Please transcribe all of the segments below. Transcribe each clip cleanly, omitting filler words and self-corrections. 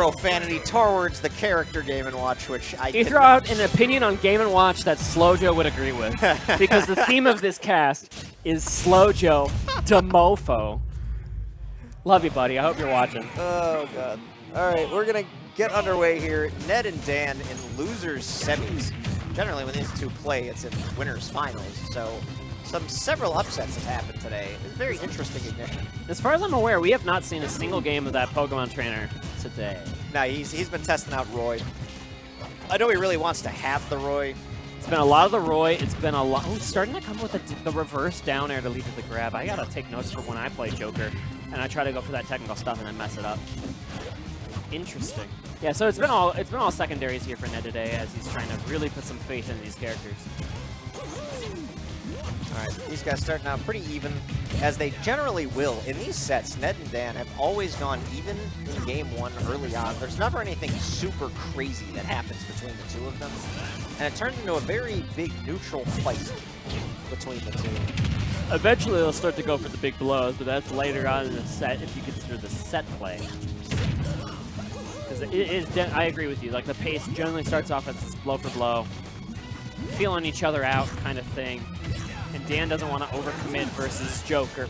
profanity towards the character Game & Watch, which I You throw out an opinion on Game & Watch that Slow Joe would agree with. Because the theme of this cast is Slow Joe DeMofo. Love you, buddy. I hope you're watching. Oh, God. All right, we're going to get underway here. Ned and Dan in losers semis. Generally, when these two play, it's in winners finals. So several upsets have happened today. It's a very interesting ignition. As far as I'm aware, we have not seen a single game of that Pokemon trainer today. No, he's been testing out Roy. I know he really wants to have the Roy. It's been a lot of the Roy. It's been a lot. Oh, starting to come with the reverse down air to lead to the grab. I gotta take notes for when I play Joker, and I try to go for that technical stuff and then mess it up. Interesting. Yeah, so it's been all secondaries here for Ned today, as he's trying to really put some faith in these characters. All right, these guys starting out pretty even, as they generally will. In these sets, Ned and Dan have always gone even in game one early on. There's never anything super crazy that happens between the two of them. And it turns into a very big neutral fight between the two. Eventually, they'll start to go for the big blows, but that's later on in the set if you consider the set play. Because it is, I agree with you, like the pace generally starts off as blow for blow, feeling each other out kind of thing. And Dan doesn't want to overcommit versus Joker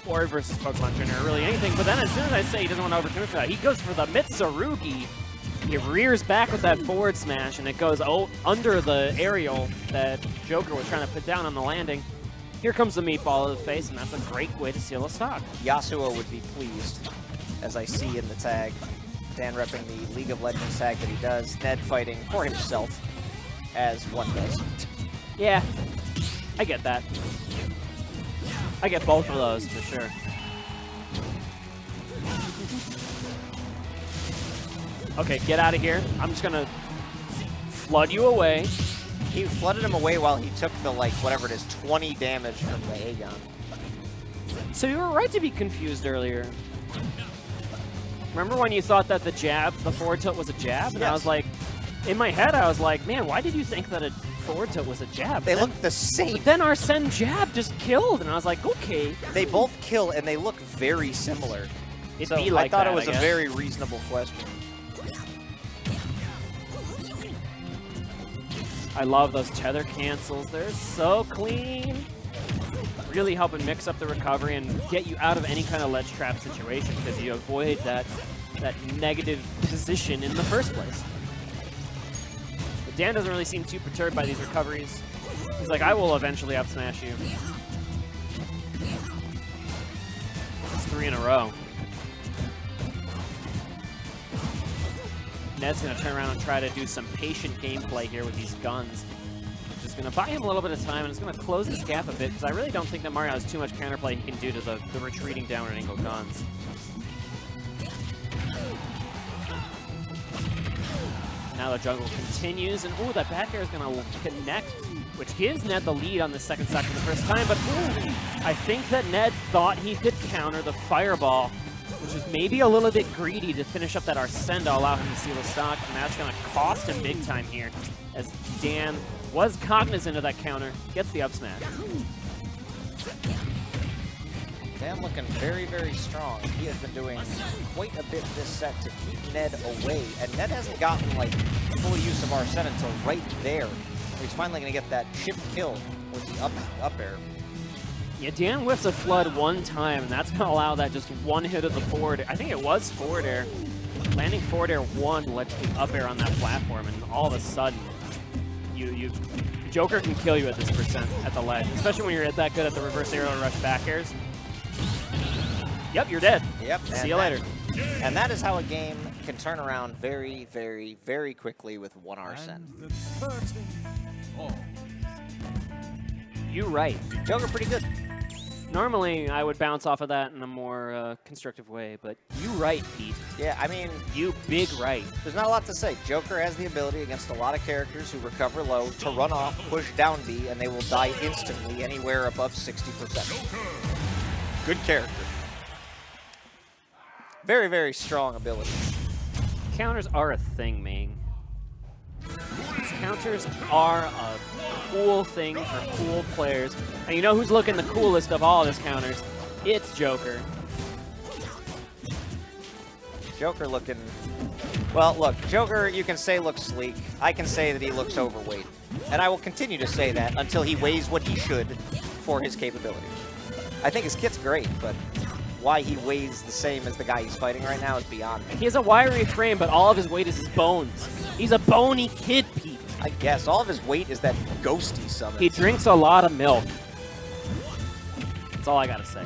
or versus Pokemon Trainer or really anything. But then as soon as I say he doesn't want to overcommit for that, he goes for the Mitsurugi. He rears back with that forward smash, and it goes under the aerial that Joker was trying to put down on the landing. Here comes the meatball to the face, and that's a great way to seal a stock. Yasuo would be pleased, as I see in the tag. Dan repping the League of Legends tag that he does. Ned fighting for himself, as one does. Yeah. I get that. I get both of those, for sure. Okay, get out of here. I'm just gonna flood you away. He flooded him away while he took the, like, whatever it is, 20 damage from the Aegon. So you were right to be confused earlier. Remember when you thought that the jab, the forward tilt was a jab? And yes. I was like, in my head, I was like, man, why did you think that a forward tilt was a jab? They look the same. But then our Sen jab just killed, and I was like, okay. They both kill, and they look very similar. It'd so be like I thought that, it was I a guess. very reasonable question. I love those tether cancels. They're so clean. Really helping mix up the recovery and get you out of any kind of ledge trap situation because you avoid that negative position in the first place. But Dan doesn't really seem too perturbed by these recoveries. He's like, I will eventually up smash you. It's 3 in a row. Ned's going to turn around and try to do some patient gameplay here with these guns. Which is going to buy him a little bit of time, and it's going to close this gap a bit, because I really don't think that Mario has too much counterplay he can do to the retreating downward angle guns. Now the jungle continues, and ooh, that back air is going to connect, which gives Ned the lead on the second stock for the first time, but ooh, I think that Ned thought he could counter the fireball, which is maybe a little bit greedy to finish up that Arsene to allow him to seal the stock, and that's going to cost him big time here, as Dan was cognizant of that counter, gets the up smash. Dan looking very, very strong. He has been doing quite a bit this set to keep Ned away, and Ned hasn't gotten, like, full use of Arsene until right there. He's finally going to get that chip kill with the up air. Yeah, Dan whiffs a flood one time, and that's going to allow that just one hit of the forward. I think it was forward air. Landing forward air 1 led to the up air on that platform, and all of a sudden, Joker can kill you at this percent at the ledge, especially when you're that good at the reverse aerial rush back airs. Yep, you're dead. Yep. See you later. And that is how a game can turn around very, very, very quickly with one Arsene. You right. Joker pretty good. Normally, I would bounce off of that in a more constructive way, but you right, Pete. Yeah, I mean, you big right. There's not a lot to say. Joker has the ability against a lot of characters who recover low to run off, push down B, and they will die instantly anywhere above 60%. Good character. Very, very strong ability. Counters are a thing, Ming. Counters are a cool thing for cool players. And you know who's looking the coolest of all of his counters? It's Joker. Joker looking Well, look, Joker, you can say looks sleek. I can say that he looks overweight. And I will continue to say that until he weighs what he should for his capability. I think his kit's great, but why he weighs the same as the guy he's fighting right now is beyond me. He has a wiry frame, but all of his weight is his bones. He's a bony kid, Pete. I guess. All of his weight is that ghosty summon. He drinks a lot of milk. That's all I gotta say.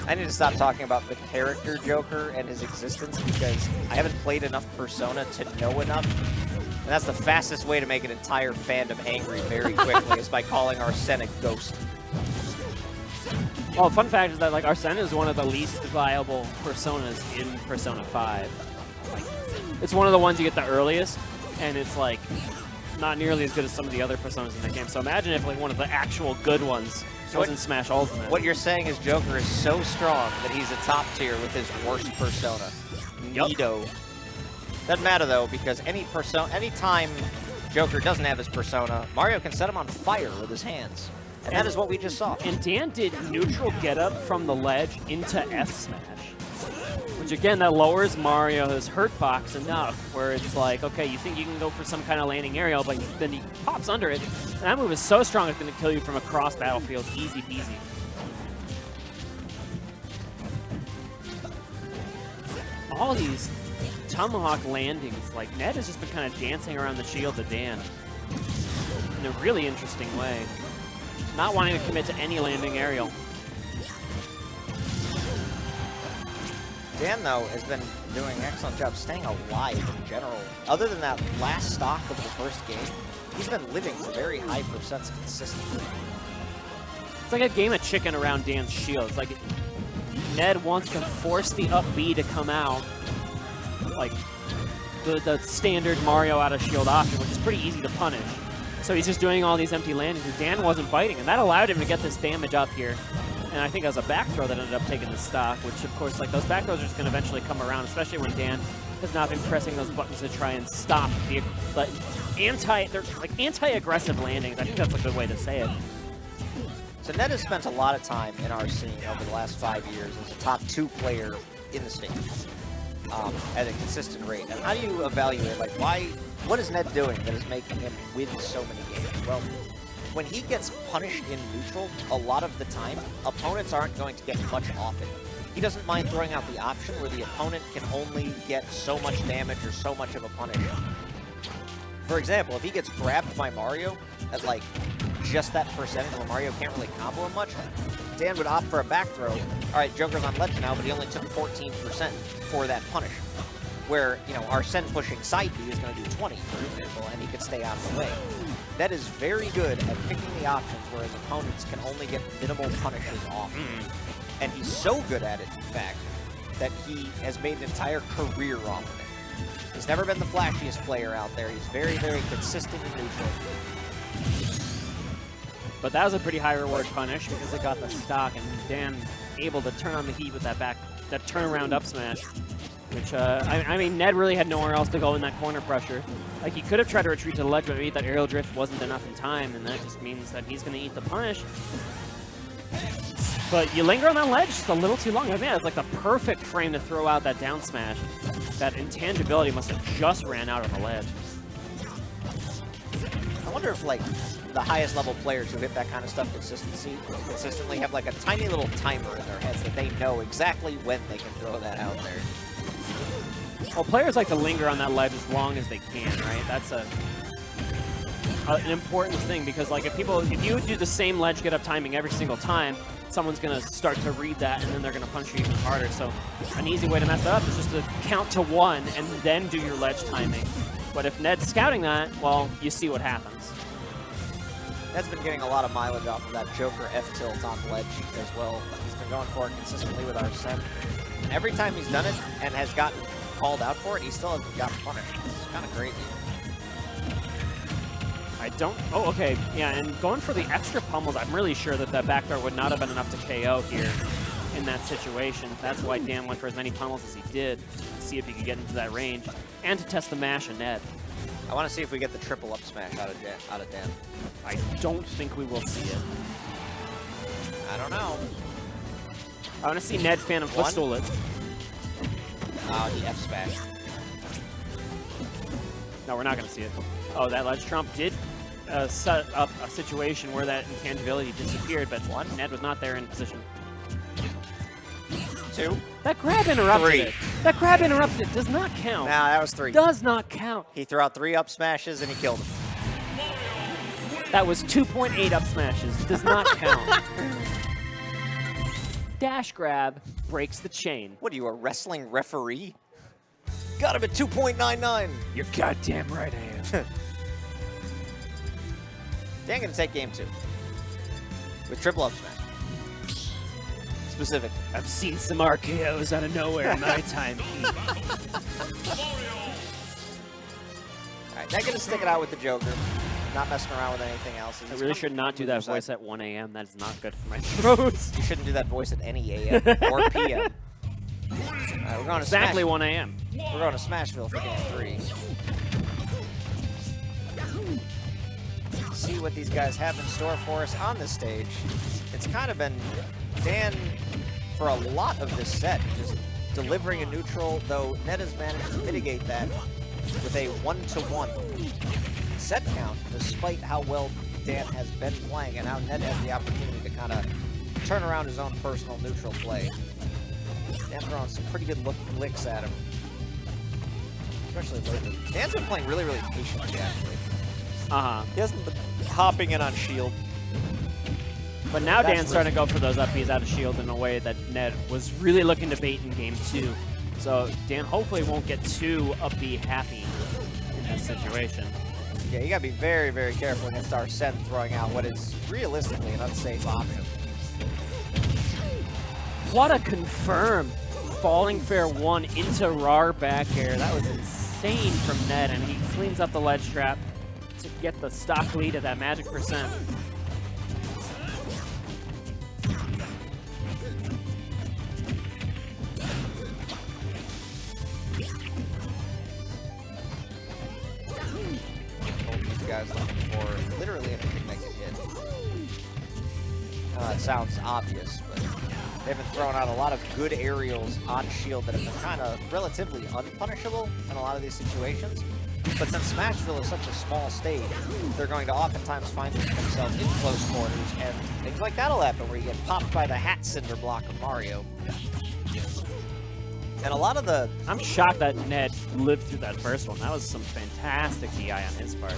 I need to stop talking about the character Joker and his existence because I haven't played enough Persona to know enough. And that's the fastest way to make an entire fandom angry very quickly is by calling Arsene a ghost. Well, fun fact is that like Arsene is one of the least viable Personas in Persona 5. Like, it's one of the ones you get the earliest, and it's like not nearly as good as some of the other Personas in the game. So imagine if like one of the actual good ones wasn't Smash Ultimate. What you're saying is Joker is so strong that he's a top tier with his worst Persona. Yep. Neato. Doesn't matter though, because anytime Joker doesn't have his Persona, Mario can set him on fire with his hands. And that is what we just saw. And Dan did neutral get up from the ledge into F smash. Which again, that lowers Mario's hurt box enough where it's like, okay, you think you can go for some kind of landing aerial, but then he pops under it. And that move is so strong it's going to kill you from across battlefield, easy peasy. All these tomahawk landings, like Ned has just been kind of dancing around the shield of Dan in a really interesting way. Not wanting to commit to any landing aerial. Dan, though, has been doing an excellent job staying alive in general. Other than that last stock of the first game, he's been living very high percents consistently. It's like a game of chicken around Dan's shield. It's like Ned wants to force the up B to come out, like the standard Mario out of shield option, which is pretty easy to punish. So he's just doing all these empty landings, and Dan wasn't biting, and that allowed him to get this damage up here. And I think it was a back throw that ended up taking the stock, which of course, like those back throws are just going to eventually come around, especially when Dan has not been pressing those buttons to try and stop the anti-aggressive landings. I think that's a good way to say it. So Ned has spent a lot of time in our scene over the last 5 years as a top 2 player in the state at a consistent rate. And how do you evaluate, like, what is Ned doing that is making him win so many games? Well, when he gets punished in neutral, a lot of the time, opponents aren't going to get much off it. He doesn't mind throwing out the option where the opponent can only get so much damage or so much of a punish. For example, if he gets grabbed by Mario at like just that percentage where Mario can't really combo him much, Dan would opt for a back throw. All right, Joker's on ledge now, but he only took 14% for that punish. Where, you know, Arsene pushing side B is going to do 20, for example, and he could stay out of the way. That is very good at picking the options where his opponents can only get minimal punishes off. And he's so good at it, in fact, that he has made an entire career off of it. He's never been the flashiest player out there. He's very, very consistent and neutral. But that was a pretty high reward punish because it got the stock, and Dan able to turn on the heat with that turnaround up smash. Which, I mean, Ned really had nowhere else to go in that corner pressure. Like, he could have tried to retreat to the ledge, but maybe that aerial drift wasn't enough in time, and that just means that he's going to eat the punish. But you linger on that ledge just a little too long. I mean, it's like the perfect frame to throw out that down smash. That intangibility must have just ran out of the ledge. I wonder if, like, the highest level players who hit that kind of stuff consistently have, like, a tiny little timer in their heads that they know exactly when they can throw that out there. Well, players like to linger on that ledge as long as they can, right? That's an important thing because, like, if you do the same ledge get up timing every single time, someone's going to start to read that and then they're going to punch you even harder. So an easy way to mess that up is just to count to 1 and then do your ledge timing. But if Ned's scouting that, well, you see what happens. Ned's been getting a lot of mileage off of that Joker F-tilt on ledge as well. He's been going for it consistently with Arsene. And every time he's done it and has gotten called out for it, he still hasn't gotten punished. It's kind of crazy. Oh, okay. Yeah, and going for the extra pummels, I'm really sure that that back throw would not have been enough to KO here in that situation. That's why Dan went for as many pummels as he did, to see if he could get into that range, and to test the mash of Ned. I want to see if we get the triple up smash out of Dan. I don't think we will see it. I don't know. I want to see Ned Phantom footstool it. Oh, the F smash. No, we're not going to see it. Oh, that ledge trump did set up a situation where that intangibility disappeared, but Ned was not there in position. 2. That grab interrupted 3. it. That grab interrupted it. Does not count. Nah, that was 3. Does not count. He threw out 3 up smashes and he killed him. That was 2.8 up smashes. Does not count. Dash grab breaks the chain. What are you, a wrestling referee? Got him at 2.99. You're goddamn right I am. Dan gonna take game 2 with triple up smash. Specific. I've seen some RKOs out of nowhere in my time. Alright, Ned gonna stick it out with the Joker. Not messing around with anything else. I really should not do that voice at 1 a.m. That is not good for my throat. You shouldn't do that voice at any a.m. or p.m. Alright, we're going to Exactly Smash. 1 a.m. We're going to Smashville for game 3. See what these guys have in store for us on this stage. It's kind of been Dan for a lot of this set, just delivering a neutral, though Ned has managed to mitigate that with a 1-to-1 set count, despite how well Dan has been playing and how Ned has the opportunity to kind of turn around his own personal neutral play. Dan throwing some pretty good licks at him, especially lately. Dan's been playing really, really patiently, actually. He hasn't been hopping in on shield. But now That's Dan's starting to go for those up Bs out of shield in a way that Ned was really looking to bait in game 2. So Dan hopefully won't get too up B happy in this situation. Yeah, you gotta be very, very careful against Arsene throwing out what is realistically an unsafe option. What a confirm. Falling fair 1 into RAR back air. That was insane from Ned, and he cleans up the ledge trap to get the stock lead at that magic percent. These guys looking for literally anything they can hit. It sounds obvious, but they've been throwing out a lot of good aerials on shield that have been kind of relatively unpunishable in a lot of these situations. But since Smashville is such a small stage, they're going to oftentimes find themselves in close quarters, and things like that'll happen where you get popped by the hat cinder block of Mario. And a lot of the... I'm shocked that Ned lived through that first one. That was some fantastic DI on his part.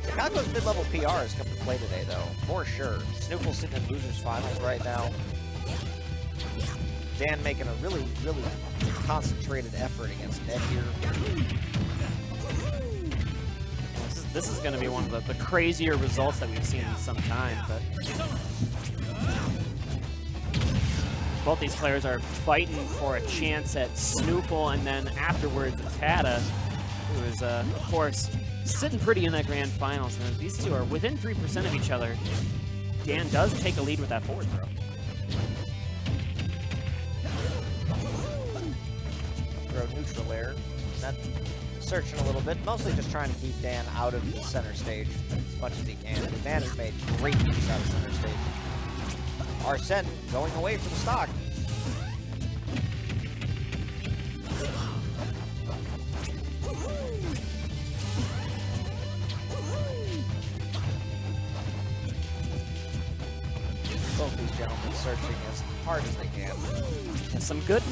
Chicago's mid-level PR has come to play today, though, for sure. SNooFL sitting in losers finals right now. Dan making a really, really concentrated effort against Ned here. This is going to be one of the crazier results that we've seen in some time. But both these players are fighting for a chance at SNooFL, and then afterwards it's Tata, who is, of course, sitting pretty in that grand finals. And these two are within 3% of each other. Dan does take a lead with that forward throw. Throw neutral air. Ned searching a little bit, mostly just trying to keep Dan out of the center stage as much as he can. And Dan has made great use out of center stage. Arsene going away from the stock. Both these gentlemen searching as hard as they can. And some good,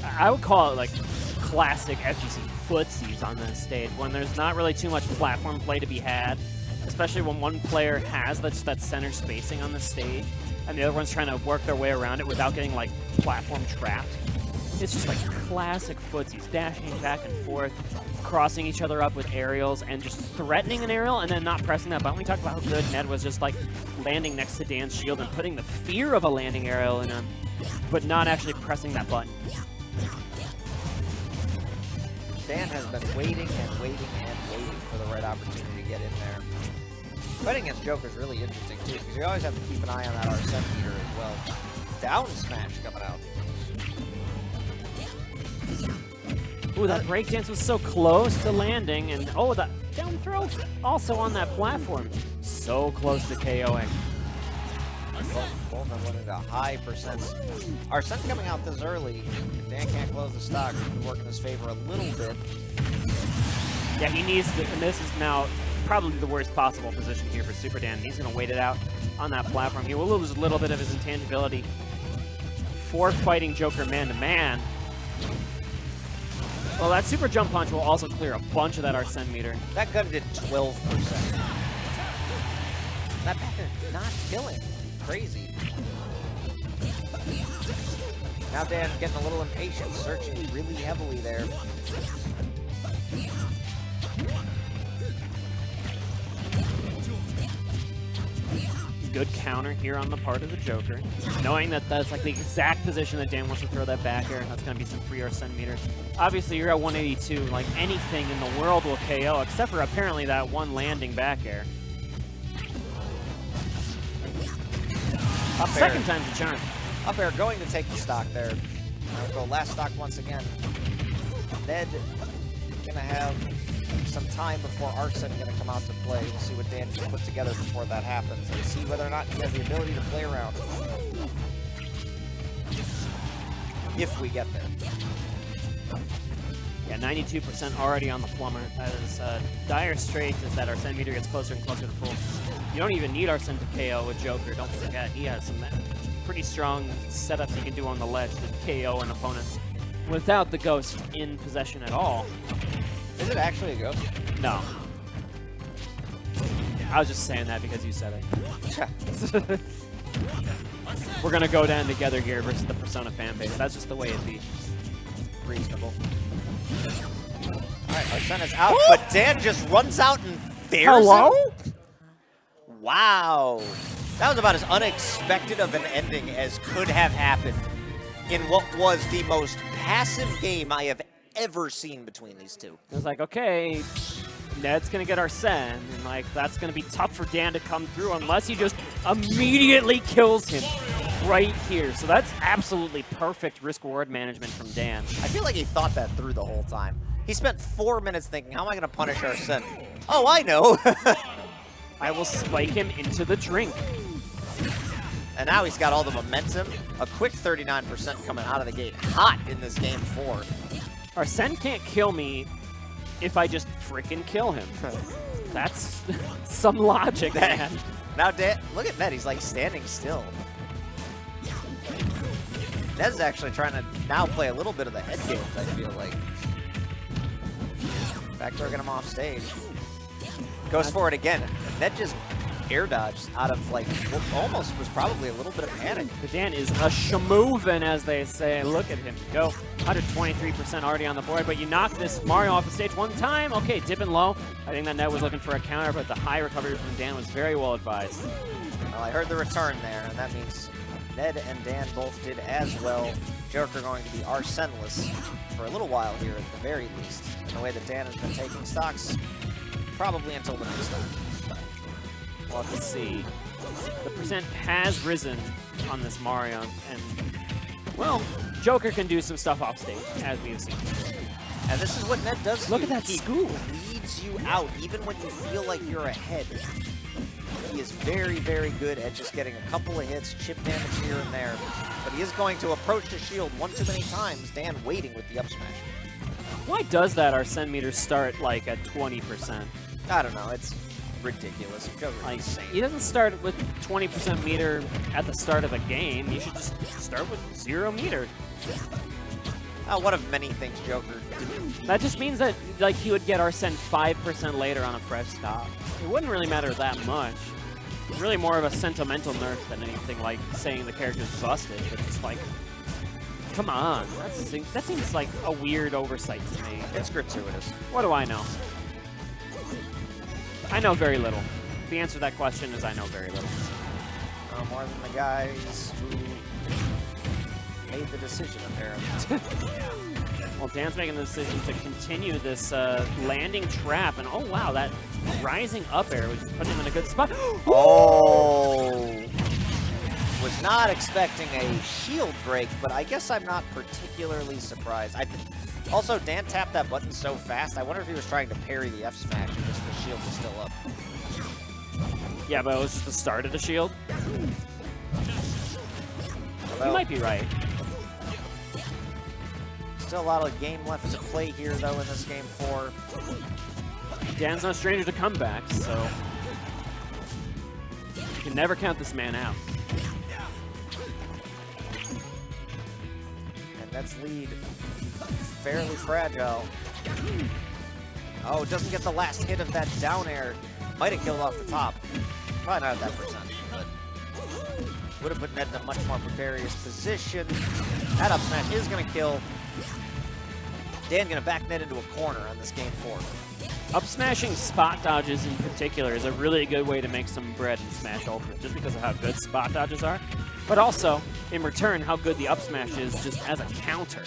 I would call it like classic FGC footsies on this stage, when there's not really too much platform play to be had, especially when one player has that center spacing on the stage, and the other one's trying to work their way around it without getting like platform trapped. It's just like classic footsies, dashing back and forth, crossing each other up with aerials, and just threatening an aerial and then not pressing that button. We talked about how good Ned was just like landing next to Dan's shield and putting the fear of a landing aerial in him, but not actually pressing that button. Dan has been waiting and waiting and waiting for the right opportunity to get in there. Fighting against Joker is really interesting too, because you always have to keep an eye on that Arsene meter as well. Down smash coming out. Ooh, that breakdance was so close to landing, and oh, that down throw also on that platform. So close to KOing. Both of them went into high percents. Arsene coming out this early. If Dan can't close the stock, it could work in his favor a little bit. Yeah, he needs to, and this is now probably the worst possible position here for Super Dan. He's going to wait it out on that platform. He will lose a little bit of his intangibility for fighting Joker man-to-man. Well, that super jump punch will also clear a bunch of that Arsene meter. That gun did 12%. That backer not killing. Crazy. Now Dan getting a little impatient, searching really heavily there. Good counter here on the part of the Joker. Knowing that that's like the exact position that Dan wants to throw that back air. That's going to be some free Arsene meters. Obviously, you're at 182. Like, anything in the world will KO, except for apparently that one landing back air. Up Second air. time's the charm. Up air going to take the stock there. Go last stock once again. Ned going to have some time before Arsene going to come out to play. We'll see what Dan can put together before that happens and see whether or not he has the ability to play around. If we get there. Yeah, 92% already on the plumber. That is dire straits as that Arsene meter gets closer and closer to full. You don't even need Arsene to KO with Joker. Don't forget, he has some pretty strong setups he can do on the ledge to KO an opponent without the ghost in possession at all. Is it actually a ghost? No. I was just saying that because you said it. We're going to go down together here versus the Persona fan base. That's just the way it be. Reasonable. Alright, Arsene is out, but Dan just runs out and fares him? Wow. That was about as unexpected of an ending as could have happened in what was the most passive game I have ever seen between these two. It was like, okay, Ned's going to get Arsene, and like that's going to be tough for Dan to come through unless he just immediately kills him right here. So that's absolutely perfect risk-reward management from Dan. I feel like he thought that through the whole time. He spent 4 minutes thinking, how am I going to punish Arsene? Oh, I know. I will spike him into the drink. And now he's got all the momentum. A quick 39% coming out of the gate. Hot in this game 4. Arsene can't kill me if I just freaking kill him. That's some logic, man. Now, Dan, look at Ned. He's like standing still. Ned's actually trying to now play a little bit of the head games, I feel like. Backdoor get him off stage. Goes for it again. Ned just air dodged out of like what almost was probably a little bit of panic. But Dan is a shamovin', as they say. Look at him go. 123% already on the board, but you knock this Mario off the stage one time. Okay, dipping low. I think that Ned was looking for a counter, but the high recovery from Dan was very well advised. Well, I heard the return there, and that means Ned and Dan both did as well. Joker going to be Arsene-less for a little while here at the very least. In the way that Dan has been taking stocks, probably until the next time. We'll have to see. The percent has risen on this Mario, and, well, Joker can do some stuff off stage, as we have seen. And this is what Ned does. Look at that scoop. He leads you out, even when you feel like you're ahead. He is very, very good at just getting a couple of hits, chip damage here and there. But he is going to approach the shield one too many times. Dan waiting with the up smash. Why does that Arsene meter start, like, at 20%? I don't know. It's ridiculous. Like, insane. he doesn't start with 20% meter at the start of a game. You should just start with 0 meter. One of many things Joker did. That just means that like he would get Arsene 5% later on a fresh stop. It wouldn't really matter that much. It's really more of a sentimental nerf than anything like saying the character's busted. It's just like, come on, that seems like a weird oversight to me. It's gratuitous. What do I know? I know very little. The answer to that question is I know very little. More than the guys who made the decision, apparently. Well, Dan's making the decision to continue this landing trap, and oh wow, that rising up air was just putting him in a good spot. Oh! Was not expecting a shield break, but I guess I'm not particularly surprised. Also, Dan tapped that button so fast, I wonder if he was trying to parry the F smash and just the shield was still up. Yeah, but it was just the start of the shield. Well, You might be right. Still a lot of game left to play here, though, in this game 4. Dan's no stranger to comebacks, so you can never count this man out. And Ned's lead fairly fragile. Oh, doesn't get the last hit of that down air. Might have killed off the top. Probably not at that percent, but would have put Ned in a much more precarious position. That up smash is going to kill. Dan going to back Ned into a corner on this game 4. Up smashing spot dodges in particular is a really good way to make some bread in Smash Ultimate, just because of how good spot dodges are, but also, in return, how good the up smash is just as a counter.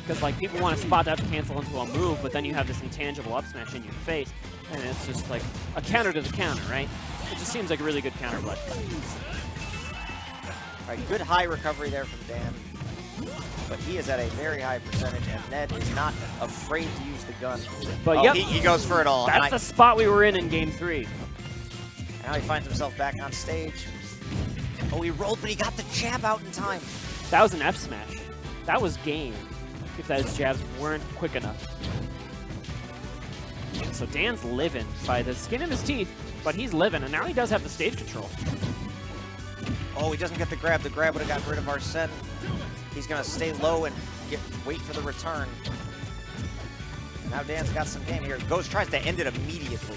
Because like people want to spot dodge cancel into a move, but then you have this intangible up smash in your face, and it's just like a counter to the counter, right? It just seems like a really good counter play. All right, good high recovery there from Dan, but he is at a very high percentage, and Ned is not afraid to use the gun. But oh, yep, he goes for it all. That's the spot we were in Game 3. Now he finds himself back on stage. Oh, he rolled, but he got the jab out in time. That was an F smash. That was game, if those jabs weren't quick enough. So Dan's living by the skin of his teeth, but he's living, and now he does have the stage control. Oh, he doesn't get the grab. The grab would have gotten rid of Arsene. He's going to stay low and wait for the return. Now Dan's got some game here. Ghost tries to end it immediately.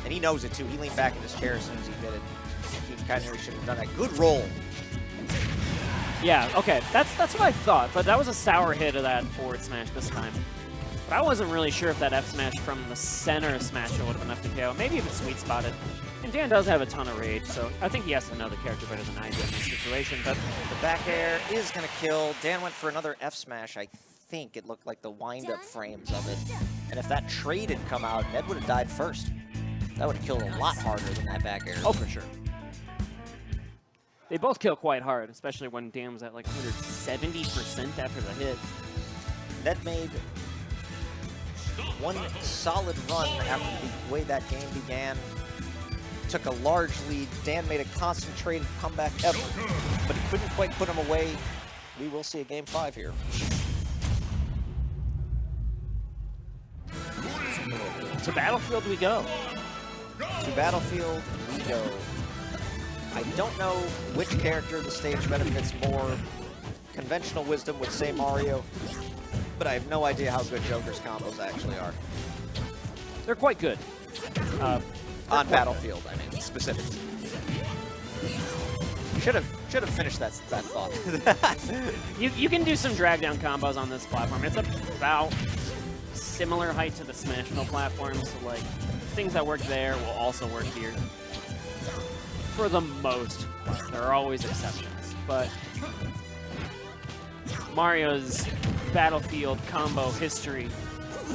And he knows it, too. He leaned back in his chair as soon as he did it. He kind of should have done that. Good roll. Yeah, okay, that's what I thought, but that was a sour hit of that forward smash this time. But I wasn't really sure if that F smash from the center smash would have been enough to KO. Maybe if it's sweet spotted. And Dan does have a ton of rage, so I think he has to know the character better than I do in this situation. But the back air is going to kill. Dan went for another F smash. I think it looked like the wind-up frames of it. And if that trade had come out, Ned would have died first. That would have killed a lot harder than that back air. Oh, for sure. They both kill quite hard, especially when Dan was at like 170% after the hit. Ned made one solid run after the way that game began. Took a large lead. Dan made a concentrated comeback effort, but he couldn't quite put him away. We will see a game 5 here. To Battlefield we go. To Battlefield we go. I don't know which character the stage benefits more. Conventional wisdom would say Mario, but I have no idea how good Joker's combos actually are. They're quite good. On Battlefield, I mean, specifically. Should have finished that thought. You can do some drag down combos on this platform. It's about similar height to the Smashville platform, so like things that work there will also work here. For the most part, there are always exceptions, but Mario's Battlefield combo history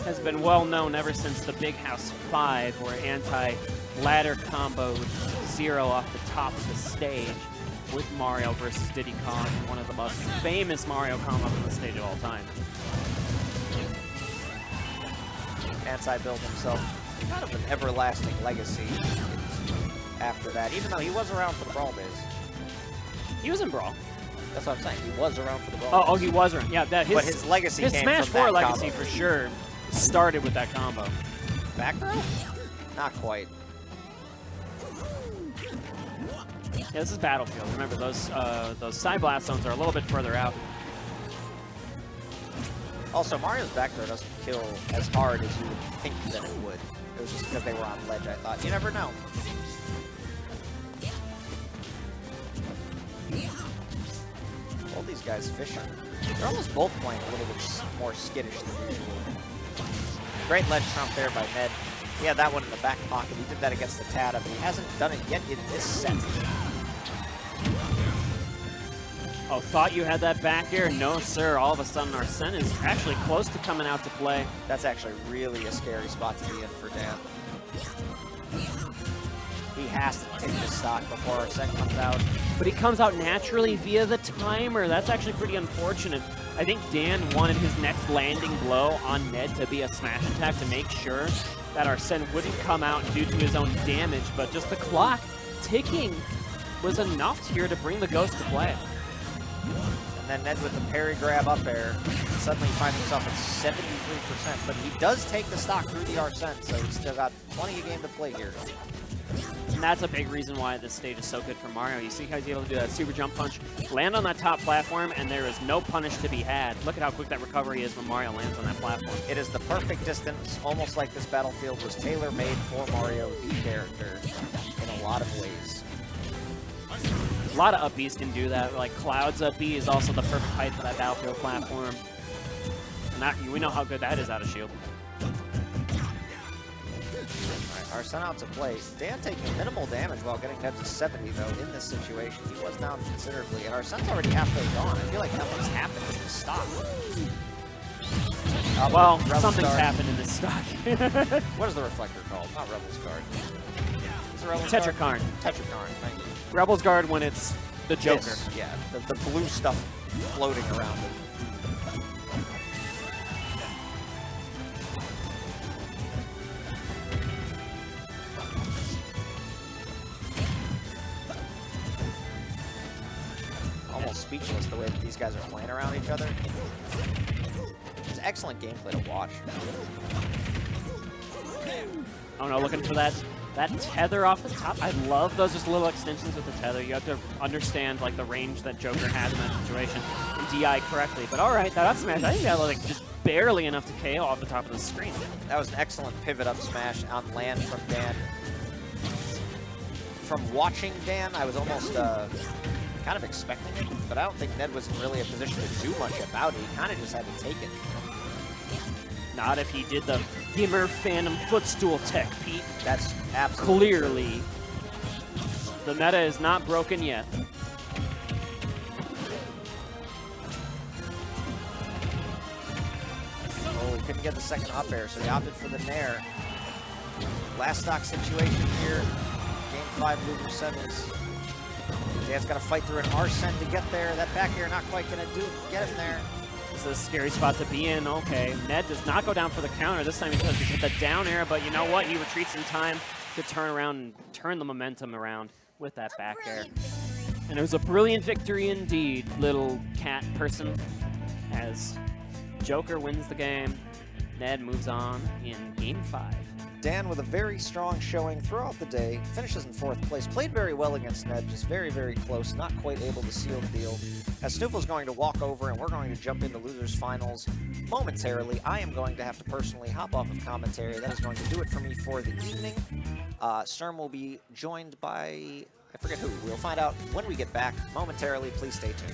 has been well known ever since the Big House 5, where anti-ladder comboed Zero off the top of the stage with Mario versus Diddy Kong, one of the most famous Mario combos on the stage of all time. Anti-built himself kind of an everlasting legacy after that, even though he was around for the Brawl days. He was in Brawl. That's what I'm saying. He was around for the Brawl days. Oh, he was around. Yeah, that but his legacy his came Smash from 4 that legacy combo. for sure started with that combo. Back throw? Not quite. Yeah, this is Battlefield. Remember, those side blast zones are a little bit further out. Also, Mario's back throw doesn't kill as hard as you would think that it would. It was just because they were on ledge, I thought. You never know. All these guys fishing. They're almost both playing a little bit more skittish than usual. Great ledge trump there by Ned. He had that one in the back pocket. He did that against the Tata, but he hasn't done it yet in this set. Oh, thought you had that back air? No, sir. All of a sudden, Arsene is actually close to coming out to play. That's actually really a scary spot to be in for Dan. He has to take the stock before Arsene comes out. But he comes out naturally via the timer. That's actually pretty unfortunate. I think Dan wanted his next landing blow on Ned to be a smash attack to make sure that Arsene wouldn't come out due to his own damage, but just the clock ticking was enough here to bring the Ghost to play. And then Ned with the parry grab up air. Suddenly finds himself at 73%. But he does take the stock through the Arsene, so he's still got plenty of game to play here. And that's a big reason why this stage is so good for Mario. You see how he's able to do that super jump punch, land on that top platform, and there is no punish to be had. Look at how quick that recovery is when Mario lands on that platform. It is the perfect distance, almost like this battlefield was tailor-made for Mario, the character, in a lot of ways. A lot of up Bs can do that. Like Cloud's up B is also the perfect height for that battlefield platform. And that, we know how good that is out of shield. Arsene out to play. Dan taking minimal damage while getting Ned to 70, though, in this situation. He was down considerably, and Arsene's already halfway gone. I feel like nothing's happened in this stock. Well, Rebel's something's Guard. happened in this stock. What is the reflector called? Not Rebel's Guard. Is it Rebel's Tetrakarn. Guard? Tetrakarn, thank you. Rebel's Guard when it's the Joker. This, yeah, the blue stuff floating around it. Almost speechless the way that these guys are playing around each other. It's excellent gameplay to watch. Oh no, looking for that tether off the top. I love those just little extensions with the tether. You have to understand like the range that Joker has in that situation and DI correctly. But all right, that up smash, I think that was like just barely enough to KO off the top of the screen. That was an excellent pivot up smash on land from Dan. From watching Dan, I was almost kind of expecting it, but I don't think Ned was in really a position to do much about it. He kind of just had to take it. Not if he did the Gimmer Phantom Footstool tech, Pete. That's absolutely Clearly, true. The meta is not broken yet. Oh, he couldn't get the second up air, so he opted for the Nair. Last stock situation here. Game 5 loser semis. Dan's got to fight through an Arsene to get there. That back air not quite going to get him there. This is a scary spot to be in. Okay, Ned does not go down for the counter. This time he does hit the down air, but you know what? He retreats in time to turn around and turn the momentum around with that back air. And it was a brilliant victory indeed, little cat person, as Joker wins the game. Ned moves on in Game 5. Dan with a very strong showing throughout the day, finishes in 4th place, played very well against Ned, just very, very close, not quite able to seal the deal. As SNooFL's going to walk over and we're going to jump into losers finals momentarily, I am going to have to personally hop off of commentary. That is going to do it for me for the evening. Sturm will be joined by, I forget who, we'll find out when we get back momentarily. Please stay tuned.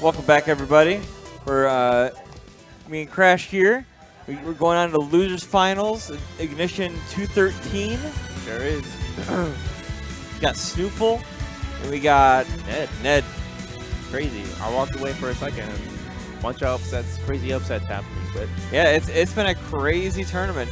Welcome back, everybody. We're me and Crash here. We're going on to the losers finals. Ignition 213. Sure is. We got SNooFL, and we got Ned. Crazy. I walked away for a second. Bunch of upsets, crazy upsets happening, but Yeah, it's been a crazy tournament.